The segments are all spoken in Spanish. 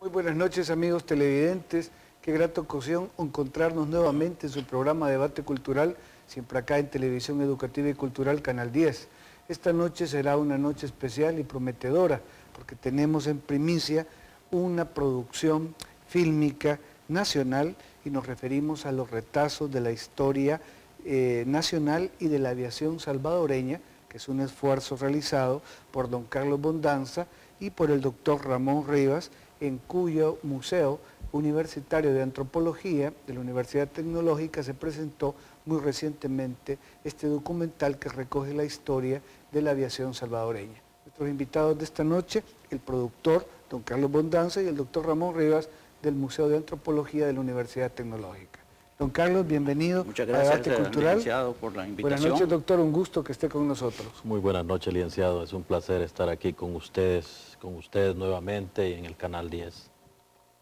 Muy buenas noches, amigos televidentes. Qué grata ocasión encontrarnos nuevamente en su programa Debate Cultural, siempre acá en Televisión Educativa y Cultural, Canal 10. Esta noche será una noche especial y prometedora, porque tenemos en primicia una producción fílmica nacional y nos referimos a los retazos de la historia nacional y de la aviación salvadoreña, que es un esfuerzo realizado por don Carlos Bondanza y por el doctor Ramón Rivas, en cuyo Museo Universitario de Antropología de la Universidad Tecnológica se presentó muy recientemente este documental que recoge la historia de la aviación salvadoreña. Nuestros invitados de esta noche, el productor don Carlos Bondanza y el doctor Ramón Rivas del Museo de Antropología de la Universidad Tecnológica. Don Carlos, bienvenido. Muchas gracias, a Debate Cultural. Licenciado, por la invitación. Buenas noches, doctor, un gusto que esté con nosotros. Muy buenas noches, licenciado. Es un placer estar aquí con ustedes nuevamente y en el Canal 10.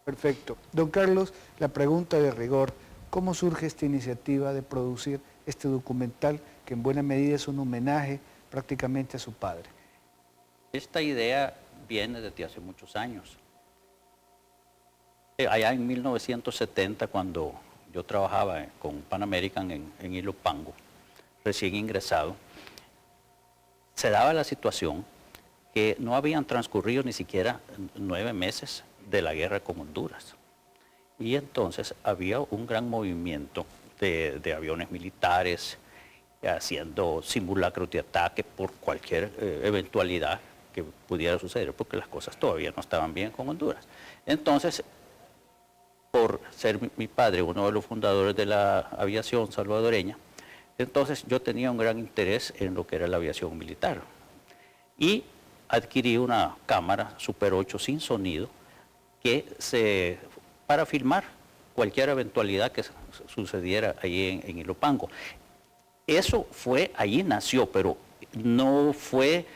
Perfecto. Don Carlos, la pregunta de rigor, ¿cómo surge esta iniciativa de producir este documental que en buena medida es un homenaje prácticamente a su padre? Esta idea viene desde hace muchos años. Allá en 1970, cuando yo trabajaba con Pan American en Ilopango, recién ingresado, se daba la situación que no habían transcurrido ni siquiera 9 meses de la guerra con Honduras. Y entonces había un gran movimiento de aviones militares haciendo simulacros de ataque por cualquier eventualidad que pudiera suceder, porque las cosas todavía no estaban bien con Honduras. Entonces, por ser mi padre uno de los fundadores de la aviación salvadoreña, entonces yo tenía un gran interés en lo que era la aviación militar. Y adquirí una cámara Super 8 sin sonido para filmar cualquier eventualidad que sucediera allí en Ilopango. Eso allí nació, pero no fue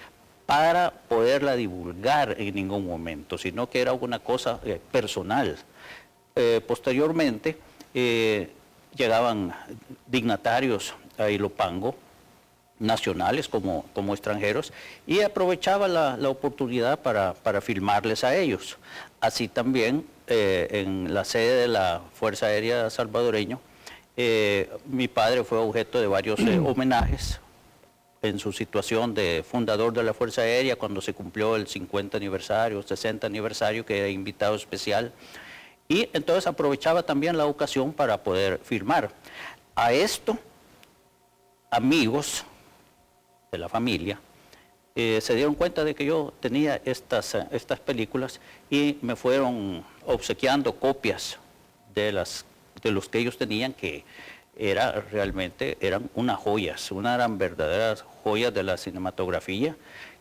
para poderla divulgar en ningún momento, sino que era una cosa personal. Posteriormente llegaban dignatarios a Ilopango, nacionales como extranjeros, y aprovechaba la oportunidad para filmarles a ellos. Así también en la sede de la Fuerza Aérea salvadoreña, mi padre fue objeto de varios homenajes en su situación de fundador de la Fuerza Aérea, cuando se cumplió el 50 aniversario, 60 aniversario, que era invitado especial. Y entonces aprovechaba también la ocasión para poder filmar. A esto, amigos de la familia se dieron cuenta de que yo tenía estas películas y me fueron obsequiando copias de los que ellos tenían, que realmente eran unas joyas, eran verdaderas joyas de la cinematografía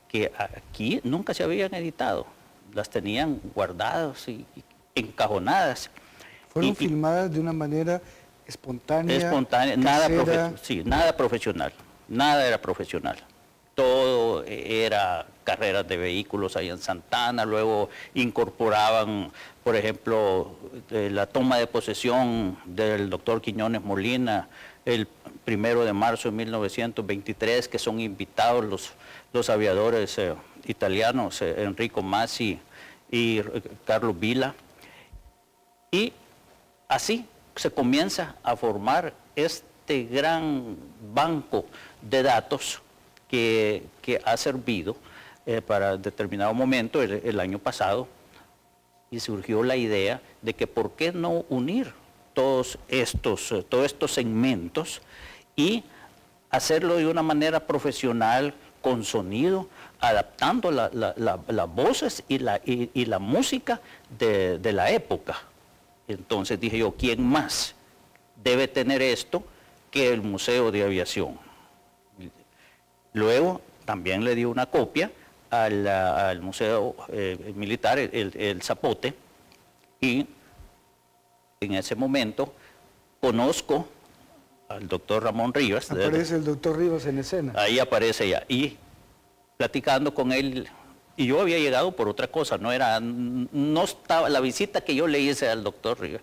que aquí nunca se habían editado. Las tenían guardadas y encajonadas. Fueron filmadas de una manera espontánea. Espontánea, nada profesional, nada era profesional. Todo era carreras de vehículos ahí en Santana, luego incorporaban, por ejemplo, la toma de posesión del doctor Quiñones Molina, el 1 de marzo de 1923, que son invitados los aviadores italianos, Enrico Masi y Carlos Vila. Y así se comienza a formar este gran banco de datos que ha servido para determinado momento, el año pasado, y surgió la idea de que por qué no unir todos estos segmentos y hacerlo de una manera profesional, con sonido, adaptando las voces y la música de la época. Entonces dije yo, ¿quién más debe tener esto que el Museo de Aviación? Luego también le di una copia al Museo Militar, el Zapote, y en ese momento conozco al doctor Ramón Rivas. Aparece el doctor Rivas en escena. Ahí aparece ya, y platicando con él. Y yo había llegado por otra cosa, no estaba, la visita que yo le hice al doctor Rivas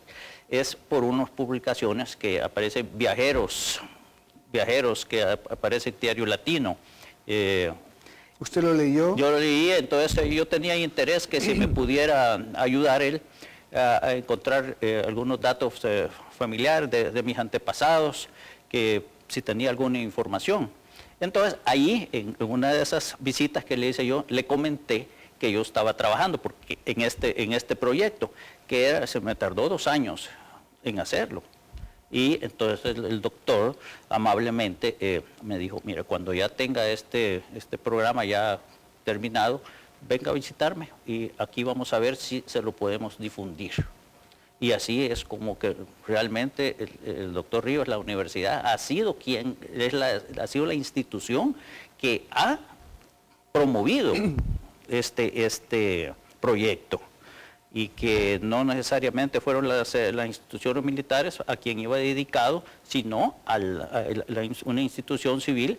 es por unas publicaciones que aparecen viajeros que aparece en Diario Latino. ¿Usted lo leyó? Yo lo leí, entonces yo tenía interés que si me pudiera ayudar él a encontrar algunos datos familiares de mis antepasados, que si tenía alguna información. Entonces ahí, en una de esas visitas que le hice yo, le comenté que yo estaba trabajando porque en este proyecto, que se me tardó 2 años en hacerlo. Y entonces el doctor amablemente me dijo, mira, cuando ya tenga este programa ya terminado, venga a visitarme y aquí vamos a ver si se lo podemos difundir. Y así es como que realmente el doctor Rivas, la universidad, ha sido ha sido la institución que ha promovido este proyecto, y que no necesariamente fueron las instituciones militares a quien iba dedicado, sino a una institución civil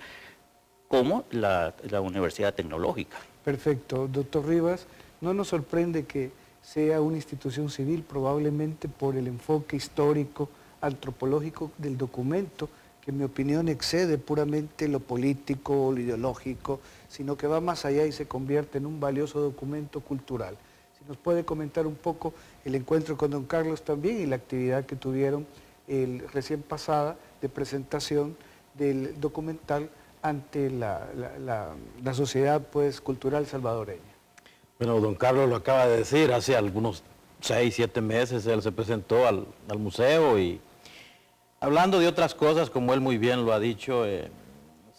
como la Universidad Tecnológica. Perfecto. Doctor Rivas, no nos sorprende que sea una institución civil, probablemente por el enfoque histórico, antropológico del documento, que en mi opinión excede puramente lo político o lo ideológico, sino que va más allá y se convierte en un valioso documento cultural. Si nos puede comentar un poco el encuentro con don Carlos también y la actividad que tuvieron recién pasada de presentación del documental ante la sociedad pues, cultural salvadoreña. Bueno, don Carlos lo acaba de decir, hace algunos 6, 7 meses él se presentó al museo y hablando de otras cosas, como él muy bien lo ha dicho,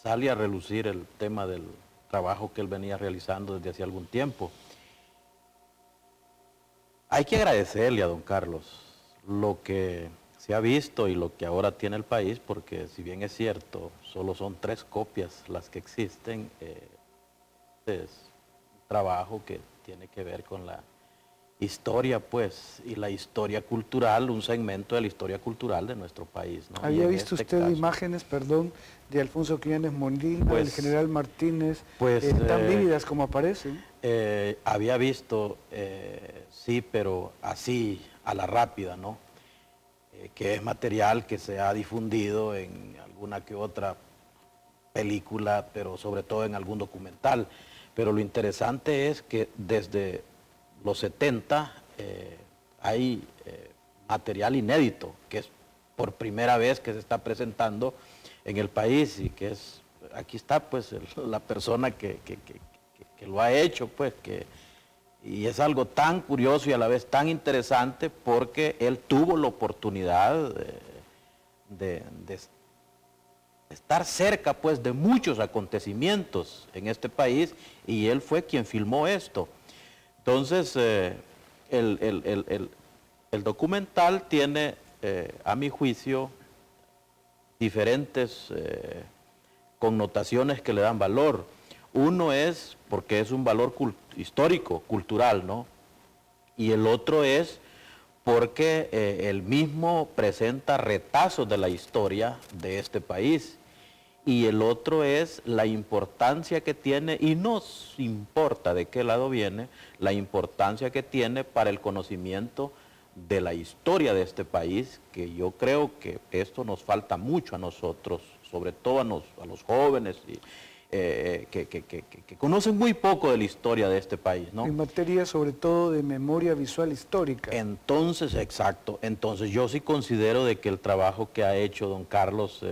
sale a relucir el tema del trabajo que él venía realizando desde hace algún tiempo. Hay que agradecerle a don Carlos lo que se ha visto y lo que ahora tiene el país, porque si bien es cierto, solo son 3 copias las que existen, es un trabajo que tiene que ver con la historia, pues, y la historia cultural, un segmento de la historia cultural de nuestro país, ¿no? ¿Había visto usted imágenes, perdón, de Alfonso Quiñones Molina, pues, del general Martínez, pues, tan vívidas como aparecen? Había visto, sí, pero así, a la rápida, ¿no? Que es material que se ha difundido en alguna que otra película, pero sobre todo en algún documental. Pero lo interesante es que desde los 70 hay material inédito, que es por primera vez que se está presentando en el país y que es, aquí está pues la persona que lo ha hecho, pues, y es algo tan curioso y a la vez tan interesante porque él tuvo la oportunidad de estar cerca pues de muchos acontecimientos en este país y él fue quien filmó esto. Entonces, el documental tiene, a mi juicio, diferentes connotaciones que le dan valor. Uno es porque es un valor histórico, cultural, ¿no? Y el otro es porque él mismo presenta retazos de la historia de este país. Y el otro es la importancia que tiene, y nos importa de qué lado viene, la importancia que tiene para el conocimiento de la historia de este país, que yo creo que esto nos falta mucho a nosotros, sobre todo a los jóvenes, que conocen muy poco de la historia de este país, ¿no? En materia sobre todo de memoria visual histórica. Entonces, exacto, entonces yo sí considero de que el trabajo que ha hecho don Carlos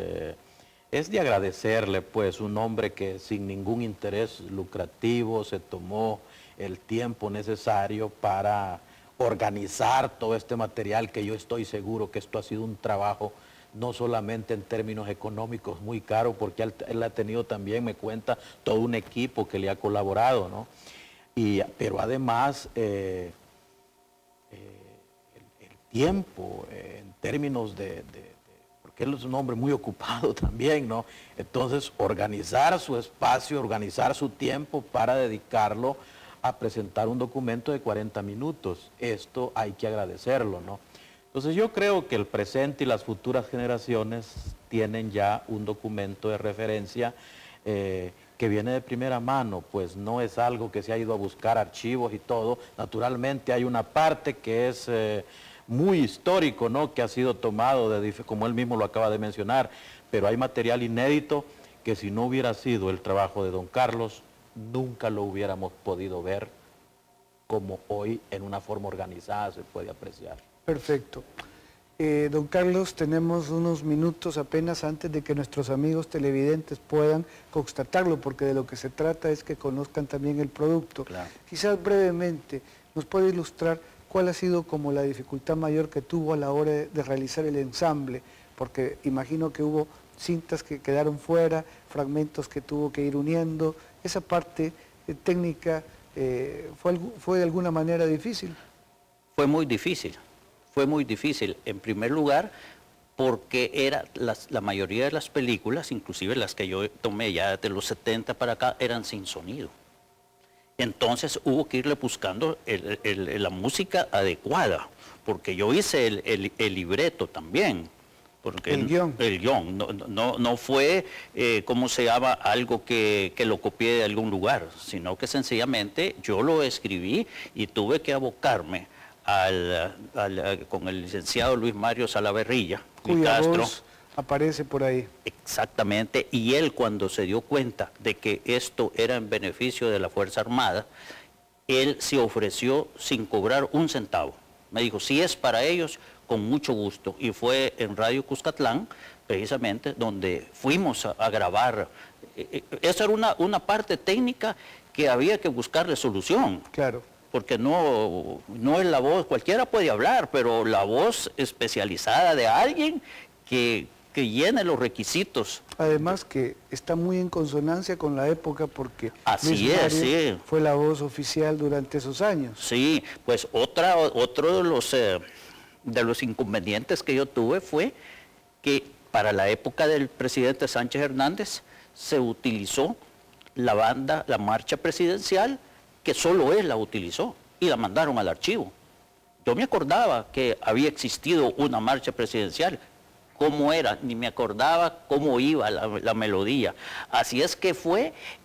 es de agradecerle, pues, un hombre que sin ningún interés lucrativo se tomó el tiempo necesario para organizar todo este material, que yo estoy seguro que esto ha sido un trabajo no solamente en términos económicos muy caro, porque él ha tenido también, me cuenta, todo un equipo que le ha colaborado, ¿no? Pero además, el tiempo, en términos porque él es un hombre muy ocupado también, ¿no? Entonces, organizar su espacio, organizar su tiempo para dedicarlo a presentar un documento de 40 minutos. Esto hay que agradecerlo, ¿no? Entonces yo creo que el presente y las futuras generaciones tienen ya un documento de referencia que viene de primera mano, pues no es algo que se ha ido a buscar archivos y todo. Naturalmente hay una parte que es muy histórico, ¿no? Que ha sido tomado, como él mismo lo acaba de mencionar, pero hay material inédito que si no hubiera sido el trabajo de don Carlos, nunca lo hubiéramos podido ver como hoy en una forma organizada se puede apreciar. Perfecto. Don Carlos, tenemos unos minutos apenas antes de que nuestros amigos televidentes puedan constatarlo, porque de lo que se trata es que conozcan también el producto. Claro. Quizás brevemente nos puede ilustrar cuál ha sido como la dificultad mayor que tuvo a la hora de realizar el ensamble, porque imagino que hubo cintas que quedaron fuera, fragmentos que tuvo que ir uniendo. Esa parte técnica fue de alguna manera difícil. Fue muy difícil. Fue muy difícil, en primer lugar, porque la mayoría de las películas, inclusive las que yo tomé ya de los 70 para acá, eran sin sonido. Entonces hubo que irle buscando la música adecuada, porque yo hice el libreto también. Porque el guión. El guión, no fue, ¿cómo se llama?, algo que lo copié de algún lugar, sino que sencillamente yo lo escribí y tuve que abocarme con el licenciado Luis Mario Salaverrilla, cuya voz aparece por ahí. Exactamente, y él cuando se dio cuenta de que esto era en beneficio de la Fuerza Armada, él se ofreció sin cobrar un centavo. Me dijo, si es para ellos, con mucho gusto. Y fue en Radio Cuscatlán, precisamente, donde fuimos a grabar. Esa era una parte técnica que había que buscarle solución. Claro. Porque no es la voz, cualquiera puede hablar, pero la voz especializada de alguien que llene los requisitos. Además que está muy en consonancia con la época porque Así es, sí. Fue la voz oficial durante esos años. Sí, pues otro de los inconvenientes que yo tuve fue que para la época del presidente Sánchez Hernández se utilizó la banda, la marcha presidencial, que solo él la utilizó y la mandaron al archivo. Yo me acordaba que había existido una marcha presidencial, cómo era, ni me acordaba cómo iba la melodía. Así es que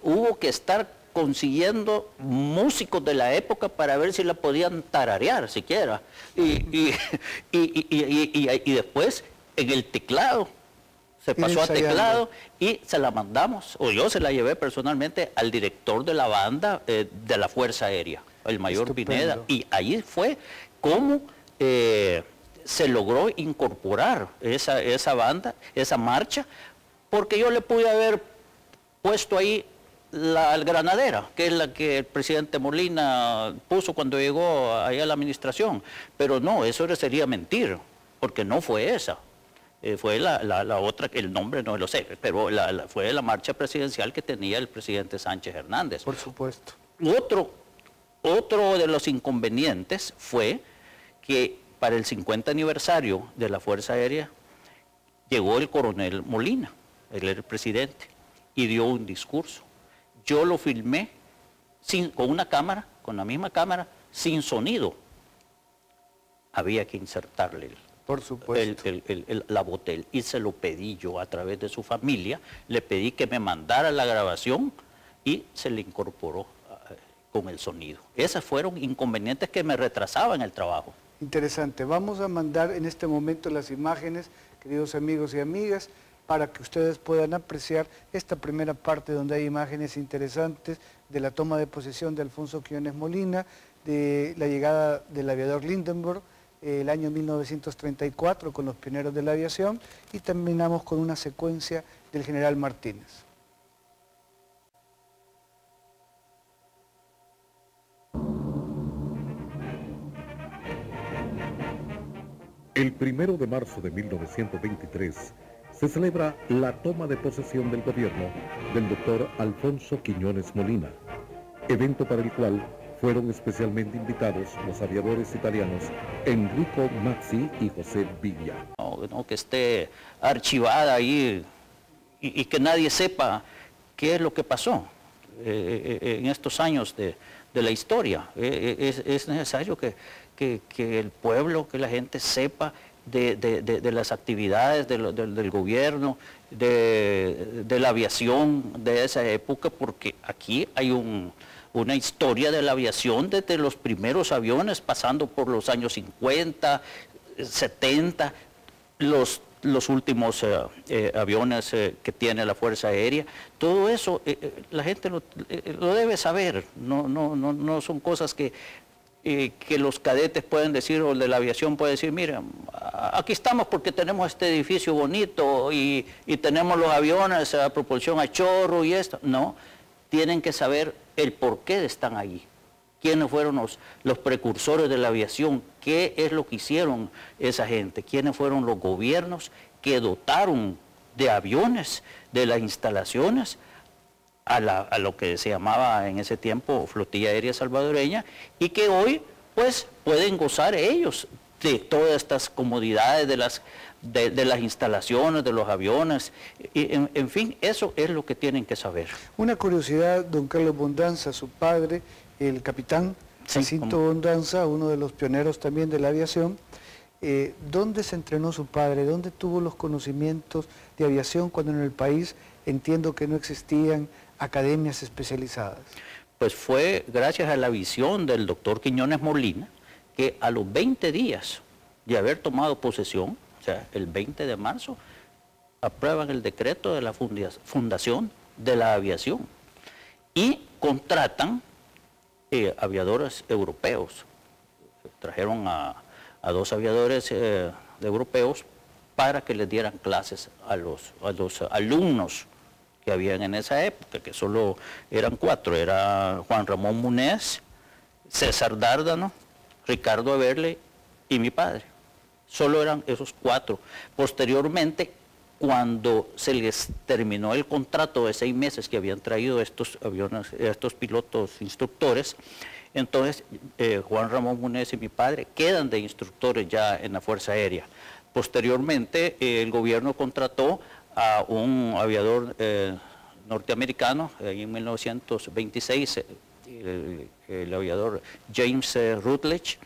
hubo que estar consiguiendo músicos de la época para ver si la podían tararear siquiera. Y después en el teclado, se pasó a teclado y se la mandamos, o yo se la llevé personalmente al director de la banda de la Fuerza Aérea, el mayor Estupendo. Pineda, y ahí fue como se logró incorporar esa banda, esa marcha, porque yo le pude haber puesto ahí la granadera, que es la que el presidente Molina puso cuando llegó allá a la administración, pero no, eso sería mentir, porque no fue esa. Fue la otra, el nombre no lo sé, pero fue la marcha presidencial que tenía el presidente Sánchez Hernández. Por supuesto. Otro de los inconvenientes fue que para el 50 aniversario de la Fuerza Aérea llegó el coronel Molina, él era el presidente, y dio un discurso. Yo lo filmé con una cámara, con la misma cámara, sin sonido. Había que insertarle por supuesto, la botel, y se lo pedí yo a través de su familia, le pedí que me mandara la grabación y se le incorporó con el sonido. Esos fueron inconvenientes que me retrasaban el trabajo. Interesante. Vamos a mandar en este momento las imágenes, queridos amigos y amigas, para que ustedes puedan apreciar esta primera parte donde hay imágenes interesantes de la toma de posesión de Alfonso Quiñones Molina, de la llegada del aviador Lindenberg, el año 1934 con los pioneros de la aviación, y terminamos con una secuencia del general Martínez. El 1 de marzo de 1923 se celebra la toma de posesión del gobierno del doctor Alfonso Quiñones Molina, evento para el cual fueron especialmente invitados los aviadores italianos Enrico Mazzi y José Villa. No, que esté archivada ahí y que nadie sepa qué es lo que pasó en estos años de la historia. Es necesario que el pueblo, que la gente sepa de las actividades del gobierno, de la aviación de esa época, porque aquí hay una historia de la aviación desde los primeros aviones, pasando por los años 50, 70, los los últimos aviones que tiene la Fuerza Aérea. Todo eso la gente lo debe saber, no son cosas que los cadetes pueden decir, o el de la aviación puede decir, mira, aquí estamos porque tenemos este edificio bonito y tenemos los aviones a propulsión a chorro y esto. No, tienen que saber el por qué están allí. ¿Quiénes fueron los precursores de la aviación? ¿Qué es lo que hicieron esa gente? ¿Quiénes fueron los gobiernos que dotaron de aviones, de las instalaciones, a lo que se llamaba en ese tiempo Flotilla Aérea Salvadoreña, y que hoy pues pueden gozar ellos de todas estas comodidades de las instalaciones, de los aviones, y, en fin, eso es lo que tienen que saber. Una curiosidad, don Carlos Bondanza, su padre, el capitán Jacinto Bondanza, uno de los pioneros también de la aviación, ¿dónde se entrenó su padre? ¿Dónde tuvo los conocimientos de aviación cuando en el país entiendo que no existían academias especializadas? Pues fue gracias a la visión del doctor Quiñones Molina, que a los 20 días de haber tomado posesión, o sea, el 20 de marzo, aprueban el decreto de la fundación de la aviación y contratan aviadores europeos. Trajeron a 2 aviadores europeos para que les dieran clases a los alumnos que habían en esa época, que solo eran 4, era Juan Ramón Munez, César Dárdano, Ricardo Averle y mi padre. Solo eran esos 4. Posteriormente, cuando se les terminó el contrato de 6 meses que habían traído estos aviones, estos pilotos instructores, entonces Juan Ramón Munez y mi padre quedan de instructores ya en la Fuerza Aérea. Posteriormente, el gobierno contrató a un aviador norteamericano, en 1926, el aviador James Rutledge,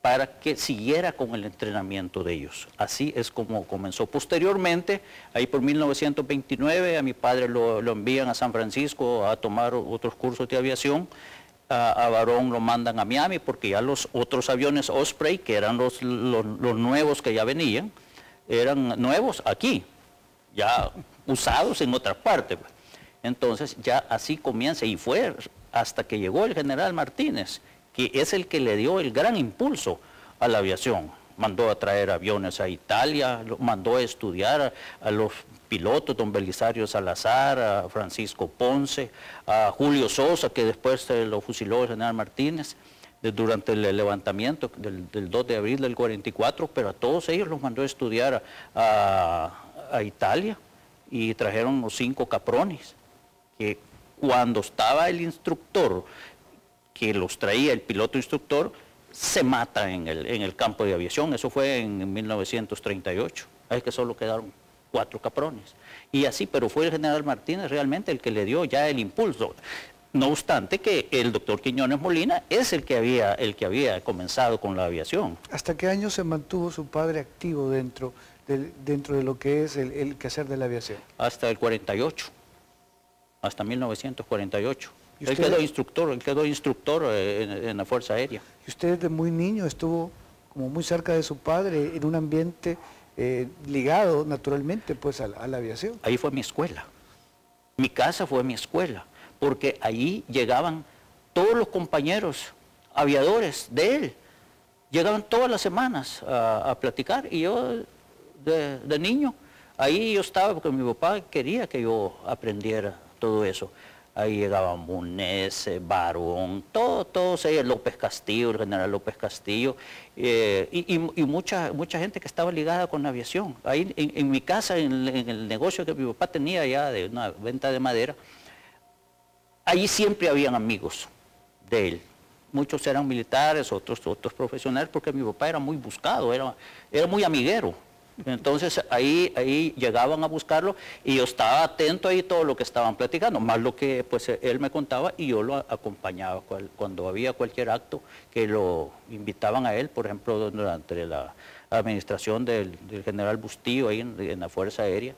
para que siguiera con el entrenamiento de ellos. Así es como comenzó. Posteriormente, ahí por 1929, a mi padre lo envían a San Francisco a tomar otros cursos de aviación. A Barón lo mandan a Miami porque ya los otros aviones Osprey, que eran los nuevos que ya venían, eran nuevos aquí, ya usados en otras partes. Entonces ya así comienza, y fue hasta que llegó el general Martínez, que es el que le dio el gran impulso a la aviación. Mandó a traer aviones a Italia, mandó a estudiar a los pilotos, don Belisario Salazar, a Francisco Ponce, a Julio Sosa, que después lo fusiló el general Martínez durante el levantamiento del 2 de abril del 44, pero a todos ellos los mandó a estudiar a Italia, y trajeron los 5 Capronis, que cuando estaba el instructor, que los traía el piloto instructor, se mata en el campo de aviación. Eso fue en 1938. Es que solo quedaron 4 Capronis. Y así, pero fue el general Martínez realmente el que le dio ya el impulso. No obstante que el doctor Quiñones Molina es el que había comenzado con la aviación. ¿Hasta qué año se mantuvo su padre activo dentro de lo que es el quehacer de la aviación? Hasta el 48, hasta 1948. Él quedó instructor en la Fuerza Aérea. ¿Y usted desde muy niño estuvo como muy cerca de su padre en un ambiente ligado naturalmente pues a la aviación? Ahí fue mi escuela. Mi casa fue mi escuela, porque allí llegaban todos los compañeros aviadores de él. Llegaban todas las semanas a platicar, y yo de niño, ahí yo estaba porque mi papá quería que yo aprendiera todo eso. Ahí llegaban Munez, Barón, todos ellos, López Castillo, el general López Castillo, y mucha gente que estaba ligada con la aviación. Ahí en mi casa, en el negocio que mi papá tenía ya de una venta de madera, allí siempre habían amigos de él. Muchos eran militares, otros profesionales, porque mi papá era muy buscado, era muy amiguero. Entonces ahí llegaban a buscarlo, y yo estaba atento ahí todo lo que estaban platicando, más lo que pues él me contaba, y yo lo acompañaba cuando había cualquier acto que lo invitaban a él. Por ejemplo, durante la administración del general Bustillo ahí en la Fuerza Aérea,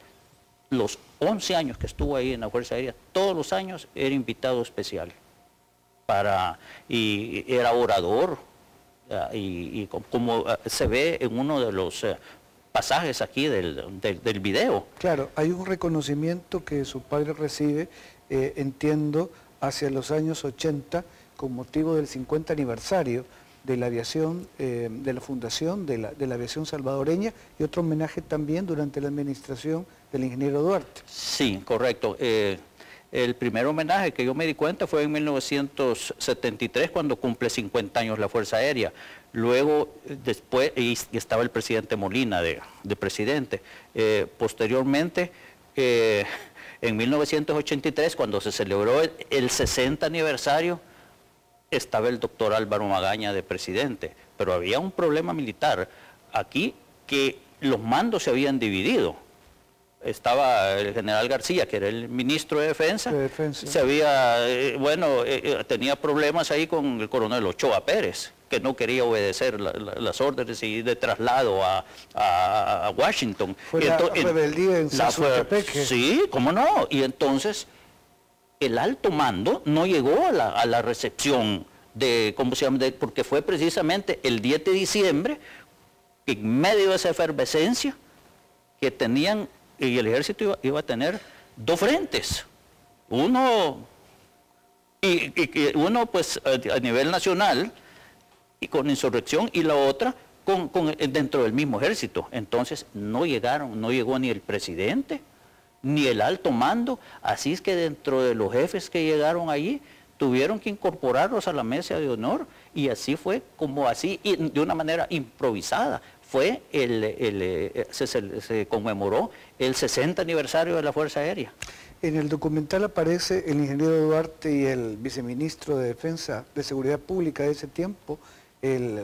los 11 años que estuvo ahí en la Fuerza Aérea, todos los años era invitado especial y era orador, y como se ve en uno de los pasajes aquí del video. Claro, hay un reconocimiento que su padre recibe, entiendo, hacia los años 80, con motivo del 50 aniversario de la aviación, de la fundación de la aviación salvadoreña, y otro homenaje también durante la administración del ingeniero Duarte. Sí, correcto. El primer homenaje que yo me di cuenta fue en 1973, cuando cumple 50 años la Fuerza Aérea. Luego, después, y estaba el presidente Molina de presidente. Posteriormente, en 1983, cuando se celebró el 60 aniversario, estaba el doctor Álvaro Magaña de presidente. Pero había un problema militar aquí, que los mandos se habían dividido. Estaba el general García, que era el ministro de Defensa, se había, tenía problemas ahí con el coronel Ochoa Pérez, que no quería obedecer las órdenes y de traslado a Washington. Fue la rebeldía en Sasutepeque. Sí, cómo no. Y entonces el alto mando no llegó a la recepción de, ¿cómo se llama? Porque fue precisamente el 10 de diciembre, que en medio de esa efervescencia que tenían, y el ejército iba a tener dos frentes. Uno pues a nivel nacional y con insurrección, y la otra dentro del mismo ejército. Entonces no llegó ni el presidente ni el alto mando, así es que dentro de los jefes que llegaron allí tuvieron que incorporarlos a la mesa de honor, y así fue como así, y de una manera improvisada. Fue se conmemoró el 60 aniversario de la Fuerza Aérea. En el documental aparece el ingeniero Duarte y el viceministro de Defensa de Seguridad Pública de ese tiempo, el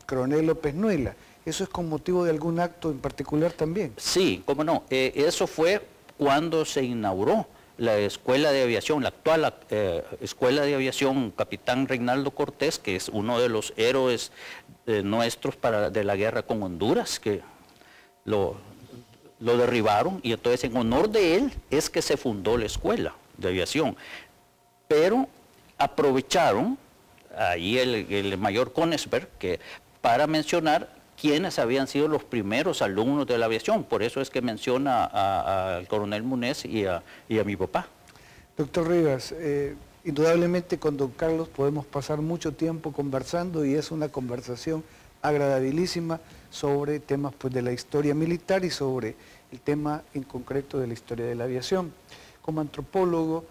coronel López Nuela. ¿Eso es con motivo de algún acto en particular también? Sí, cómo no. Eso fue cuando se inauguró la Escuela de Aviación, la actual Escuela de Aviación Capitán Reinaldo Cortés, que es uno de los héroes nuestros de la guerra con Honduras, que lo derribaron, y entonces en honor de él es que se fundó la Escuela de Aviación. Pero aprovecharon ahí el mayor Koenigsberg para mencionar quiénes habían sido los primeros alumnos de la aviación. Por eso es que menciona al coronel Munez y a mi papá. Doctor Rivas, indudablemente con don Carlos podemos pasar mucho tiempo conversando, y es una conversación agradabilísima sobre temas pues, de la historia militar y sobre el tema en concreto de la historia de la aviación. Como antropólogo,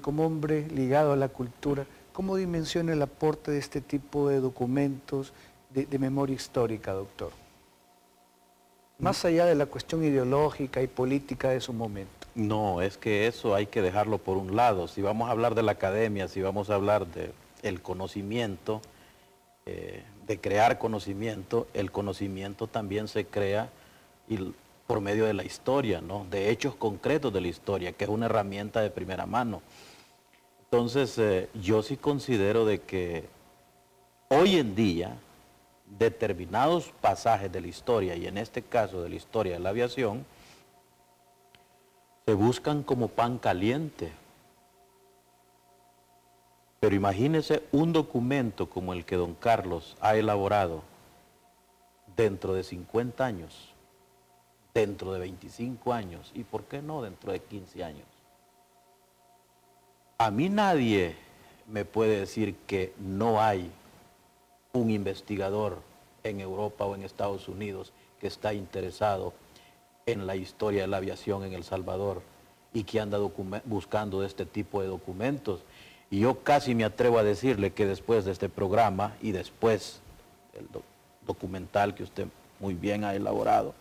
como hombre ligado a la cultura, ¿cómo dimensiona el aporte de este tipo de documentos de memoria histórica, doctor? Más allá de la cuestión ideológica y política de su momento. No, es que eso hay que dejarlo por un lado. Si vamos a hablar de la academia, si vamos a hablar del conocimiento, de crear conocimiento, el conocimiento también se crea por medio de la historia, ¿no? De hechos concretos de la historia, que es una herramienta de primera mano. Entonces, yo sí considero de que hoy en día determinados pasajes de la historia, y en este caso de la historia de la aviación, se buscan como pan caliente. Pero imagínese un documento como el que don Carlos ha elaborado dentro de 50 años, dentro de 25 años, y por qué no dentro de 15 años. A mí nadie me puede decir que no hay un investigador en Europa o en Estados Unidos que está interesado en la historia de la aviación en El Salvador y que anda buscando este tipo de documentos. Y yo casi me atrevo a decirle que después de este programa y después del documental que usted muy bien ha elaborado,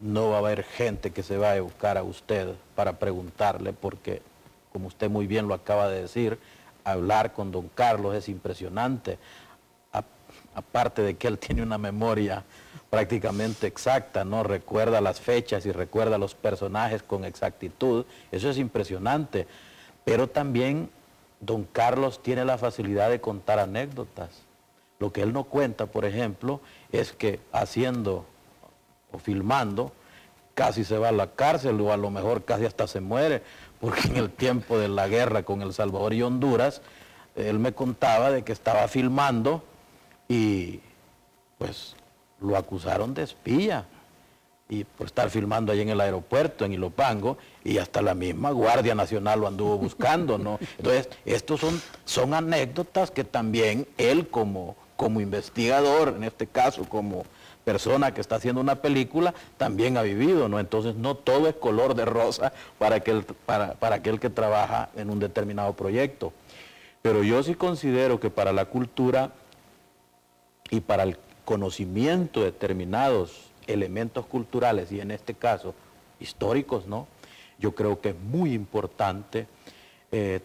no va a haber gente que se vaya a buscar a usted para preguntarle, porque, como usted muy bien lo acaba de decir, hablar con don Carlos es impresionante. Aparte de que él tiene una memoria prácticamente exacta, ¿no? Recuerda las fechas y recuerda los personajes con exactitud. Eso es impresionante. Pero también don Carlos tiene la facilidad de contar anécdotas. Lo que él no cuenta, por ejemplo, es que haciendo o filmando casi se va a la cárcel, o a lo mejor casi hasta se muere, porque en el tiempo de la guerra con El Salvador y Honduras, él me contaba de que estaba filmando y pues lo acusaron de espía. y por estar filmando ahí en el aeropuerto, en Ilopango, y hasta la misma Guardia Nacional lo anduvo buscando, ¿no? Entonces, estos son anécdotas que también él como investigador, en este caso como persona que está haciendo una película, también ha vivido, ¿no? Entonces, no todo es color de rosa para aquel que trabaja en un determinado proyecto. Pero yo sí considero que para la cultura y para el conocimiento de determinados elementos culturales, y en este caso históricos, ¿no? Yo creo que es muy importante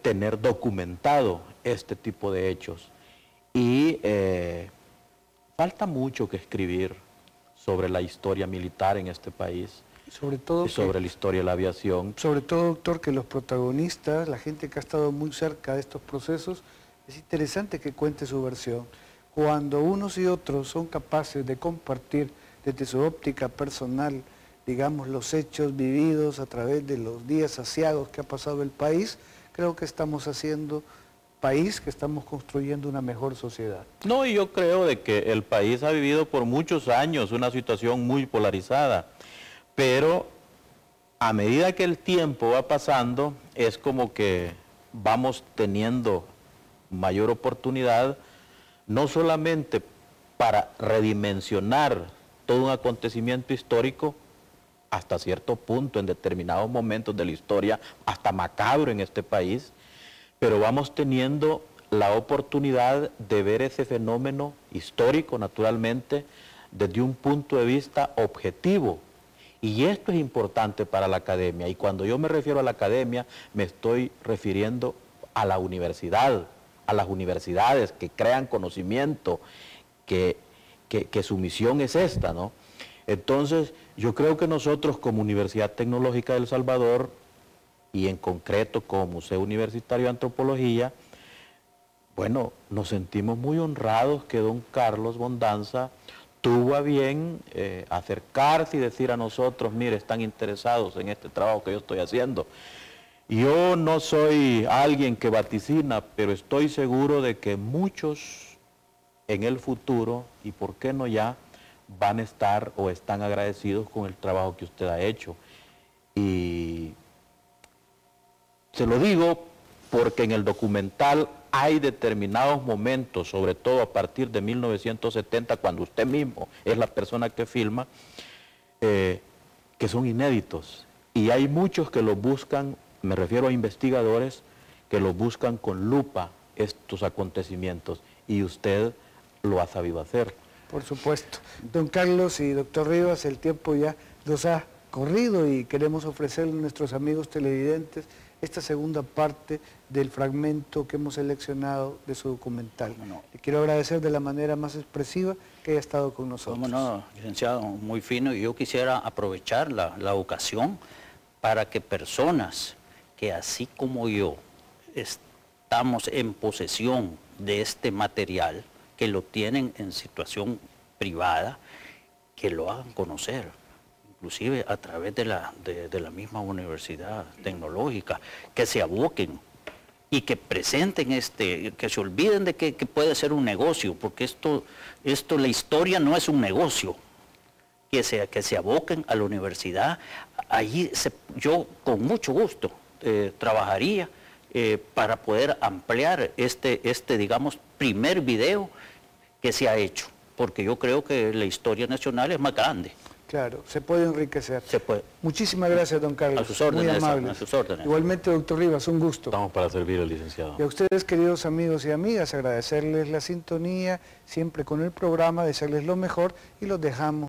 tener documentado este tipo de hechos. Y falta mucho que escribir sobre la historia militar en este país, sobre todo sobre la historia de la aviación. Sobre todo, doctor, que los protagonistas, la gente que ha estado muy cerca de estos procesos, es interesante que cuente su versión. Cuando unos y otros son capaces de compartir desde su óptica personal, digamos, los hechos vividos a través de los días aciagos que ha pasado el país, creo que estamos haciendo país, que estamos construyendo una mejor sociedad. No, y yo creo de que el país ha vivido por muchos años una situación muy polarizada, pero a medida que el tiempo va pasando, es como que vamos teniendo mayor oportunidad, no solamente para redimensionar todo un acontecimiento histórico, hasta cierto punto, en determinados momentos de la historia, hasta macabro en este país, pero vamos teniendo la oportunidad de ver ese fenómeno histórico, naturalmente, desde un punto de vista objetivo. Y esto es importante para la academia. Y cuando yo me refiero a la academia, me estoy refiriendo a la universidad, a las universidades que crean conocimiento, que su misión es esta, ¿no? Entonces, yo creo que nosotros como Universidad Tecnológica de El Salvador, y en concreto como Museo Universitario de Antropología, bueno, nos sentimos muy honrados que don Carlos Bondanza tuvo a bien acercarse y decir a nosotros, mire, están interesados en este trabajo que yo estoy haciendo. Yo no soy alguien que vaticina, pero estoy seguro de que muchos en el futuro, y por qué no ya, van a estar o están agradecidos con el trabajo que usted ha hecho. Y se lo digo porque en el documental hay determinados momentos, sobre todo a partir de 1970, cuando usted mismo es la persona que filma, que son inéditos. Y hay muchos que los buscan, me refiero a investigadores, que los buscan con lupa estos acontecimientos. Y usted lo ha sabido hacer. Por supuesto. Don Carlos y doctor Rivas, el tiempo ya nos ha corrido y queremos ofrecerle a nuestros amigos televidentes esta segunda parte del fragmento que hemos seleccionado de su documental. Le quiero agradecer de la manera más expresiva que haya estado con nosotros. Cómo no, licenciado, muy fino. Y yo quisiera aprovechar la ocasión para que personas que así como yo estamos en posesión de este material, que lo tienen en situación privada, que lo hagan conocer, inclusive a través de la misma universidad tecnológica, que se aboquen y que presenten que se olviden de que puede ser un negocio, porque la historia no es un negocio, que se aboquen a la universidad. Allí yo con mucho gusto trabajaría para poder ampliar digamos, primer video que se ha hecho, porque yo creo que la historia nacional es más grande. Claro, se puede enriquecer. Se puede. Muchísimas gracias, don Carlos. A sus órdenes, muy amables. a sus órdenes. Igualmente, doctor Rivas, un gusto. Estamos para servir al licenciado. Y a ustedes, queridos amigos y amigas, agradecerles la sintonía, siempre con el programa, desearles lo mejor y los dejamos